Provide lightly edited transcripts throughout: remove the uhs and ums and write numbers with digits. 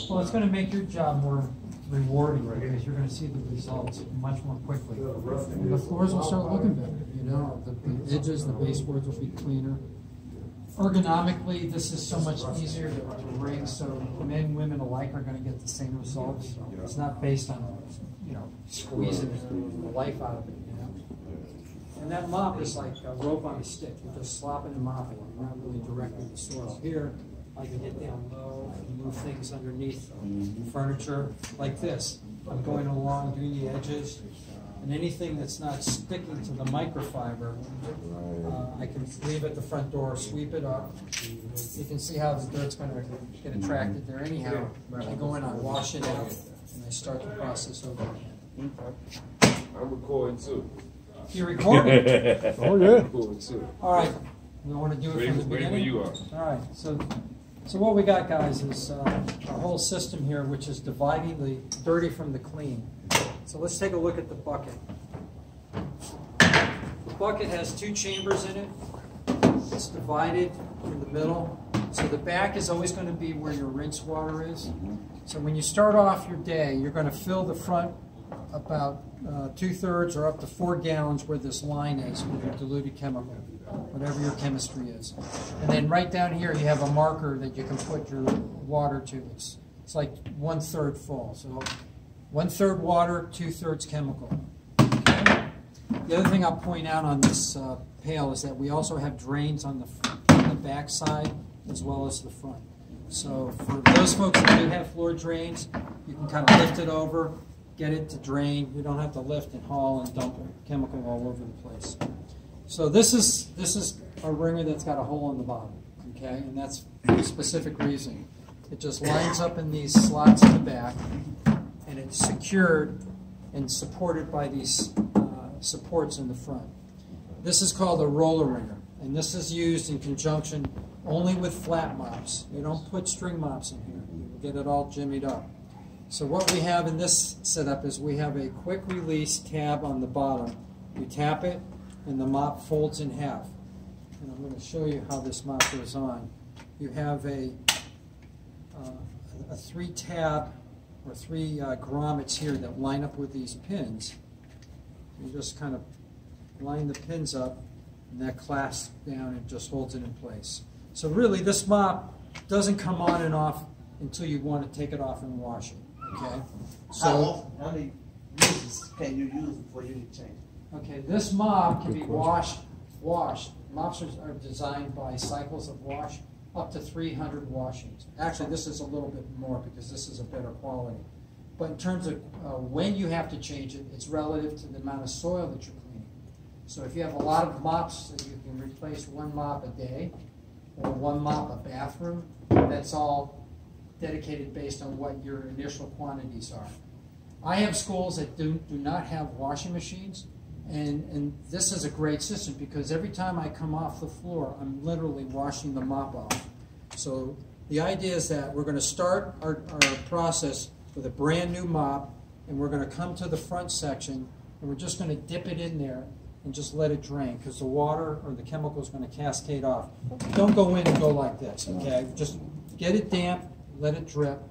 Well, it's going to make your job more rewarding because you're going to see the results much more quickly. And the floors will start looking better. You know, the edges, the baseboards will be cleaner. Ergonomically, this is so much easier to ring, so men and women alike are going to get the same results. It's not based on, you know, squeezing the life out of it, you know. And that mop is like a rope on a stick. You're just slopping and mopping. You're not really directing the soil. Here, I can get down low, I can move things underneath furniture like this. I'm going along, doing the edges. And anything that's not sticking to the microfiber, I can leave at the front door, sweep it up. You can see how the dirt's going to get attracted there anyhow. I go in, I wash it out, and I start the process over again. I'm recording too. You're recording? Oh, yeah. I'm recording too. All right. We want to do it from the beginning? Where you are. All right. So what we got, guys, is a whole system here which is dividing the dirty from the clean. So let's take a look at the bucket. The bucket has two chambers in it. It's divided in the middle. So the back is always going to be where your rinse water is. So when you start off your day, you're going to fill the front about 2/3 or up to 4 gallons where this line is with your diluted chemical, whatever your chemistry is. And then right down here you have a marker that you can put your water to. It's like 1/3 full. So 1/3 water, 2/3 chemical. Okay. The other thing I'll point out on this pail is that we also have drains on the back side as well as the front. So for those folks that do have floor drains, you can kind of lift it over, get it to drain. You don't have to lift and haul and dump chemical all over the place. So this is a wringer that's got a hole in the bottom, okay, and that's for a specific reason. It just lines up in these slots in the back, and it's secured and supported by these supports in the front. This is called a roller wringer, and this is used in conjunction only with flat mops. You don't put string mops in here. You get it all jimmied up. So what we have in this setup is we have a quick release tab on the bottom. You tap it, and the mop folds in half. And I'm going to show you how this mop goes on. You have a 3-tab or 3 grommets here that line up with these pins. You just kind of line the pins up, and that clasps down and just holds it in place. So really, this mop doesn't come on and off until you want to take it off and wash it. Okay. So how many uses can you use before you need to change? Okay, this mop can be washed. Mops are designed by cycles of wash up to 300 washings. Actually, this is a little bit more because this is a better quality. But in terms of when you have to change it, it's relative to the amount of soil that you're cleaning. So if you have a lot of mops that you can replace 1 mop a day or 1 mop a bathroom, that's all dedicated based on what your initial quantities are. I have schools that do not have washing machines, and this is a great system because every time I come off the floor, I'm literally washing the mop off. So the idea is that we're going to start our process with a brand new mop, and we're going to come to the front section, and we're just going to dip it in there and just let it drain because the water or the chemical is going to cascade off. Don't go in and go like this, okay? Just get it damp, let it drip,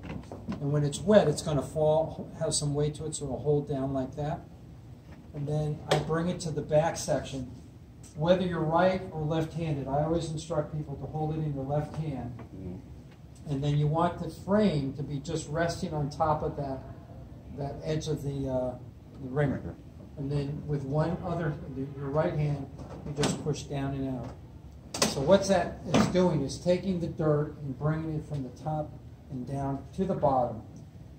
and when it's wet, it's going to fall, have some weight to it, so it'll hold down like that. And then I bring it to the back section. Whether you're right or left-handed, I always instruct people to hold it in your left hand. And then you want the frame to be just resting on top of that edge of the wringer. And then with your right hand, you just push down and out. So what that is doing is taking the dirt and bringing it from the top and down to the bottom.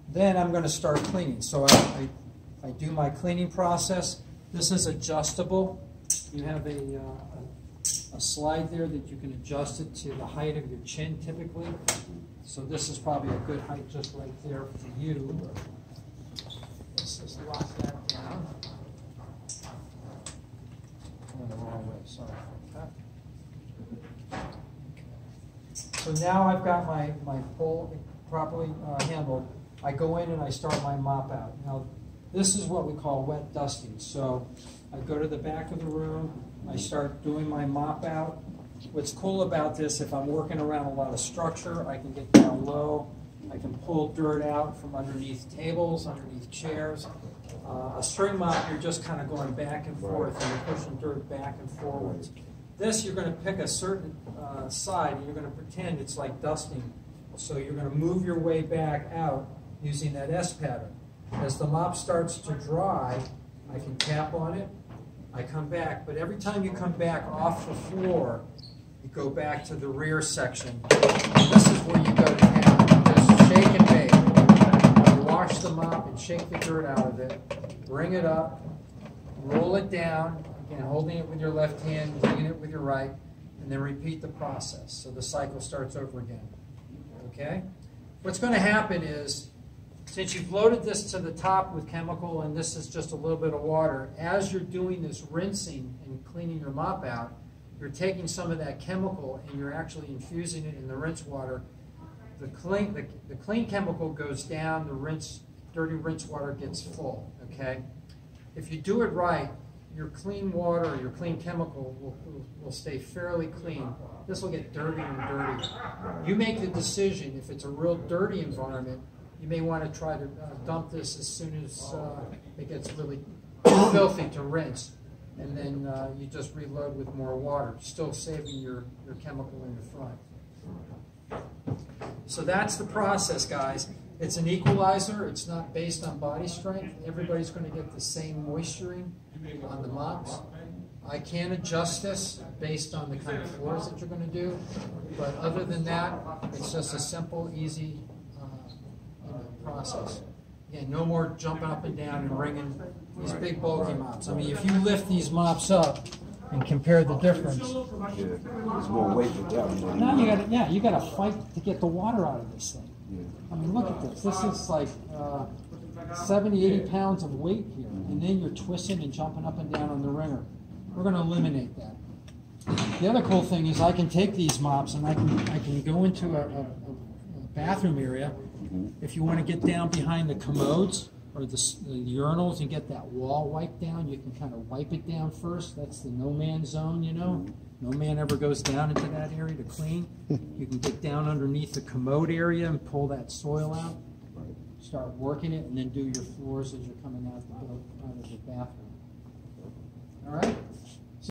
Then I'm going to start cleaning. So I do my cleaning process. This is adjustable. You have a slide there that you can adjust it to the height of your chin typically. So this is probably a good height just right there for you. Let's just lock that down. Going the wrong way, sorry about that. So now I've got my pole properly handled. I go in and I start my mop out. Now this is what we call wet dusting. So I go to the back of the room, I start doing my mop out. What's cool about this, if I'm working around a lot of structure, I can get down low. I can pull dirt out from underneath tables, underneath chairs. A string mop, you're just kind of going back and forth, and you're pushing dirt back and forwards. This, you're going to pick a certain side, and you're going to pretend it's like dusting. So you're going to move your way back out using that S pattern. As the mop starts to dry, I can tap on it, I come back, but every time you come back off the floor, you go back to the rear section. This is where you go to town. Just shake and bake. You wash the mop and shake the dirt out of it, bring it up, roll it down, again holding it with your left hand, bringing it with your right, and then repeat the process. So the cycle starts over again. Okay? What's going to happen is, since you've loaded this to the top with chemical and this is just a little bit of water, as you're doing this rinsing and cleaning your mop out, you're taking some of that chemical and you're actually infusing it in the rinse water. The clean chemical goes down, the dirty rinse water gets full, okay? If you do it right, your clean water, your clean chemical will stay fairly clean. This will get dirtier and dirtier. You make the decision. If it's a real dirty environment, you may want to try to dump this as soon as it gets really filthy to rinse. And then you just reload with more water, still saving your chemical in the front. So that's the process, guys. It's an equalizer. It's not based on body strength. Everybody's going to get the same moisturing on the mops. I can adjust this based on the kind of floors that you're going to do. But other than that, it's just a simple, easy process. Again, no more jumping up and down and wringing these big bulky mops. I mean, if you lift these mops up and compare the difference. Yeah, there's more weight with that one. Now you got to fight to get the water out of this thing. Yeah. I mean, look at this. This is like 70, 80 pounds of weight here, and then you're twisting and jumping up and down on the wringer. We're going to eliminate that. The other cool thing is I can take these mops and I can go into a bathroom area. If you want to get down behind the commodes or the urinals and get that wall wiped down, you can kind of wipe it down first. That's the no-man zone, you know. No man ever goes down into that area to clean. You can get down underneath the commode area and pull that soil out. Start working it, and then do your floors as you're coming out of the bathroom. All right?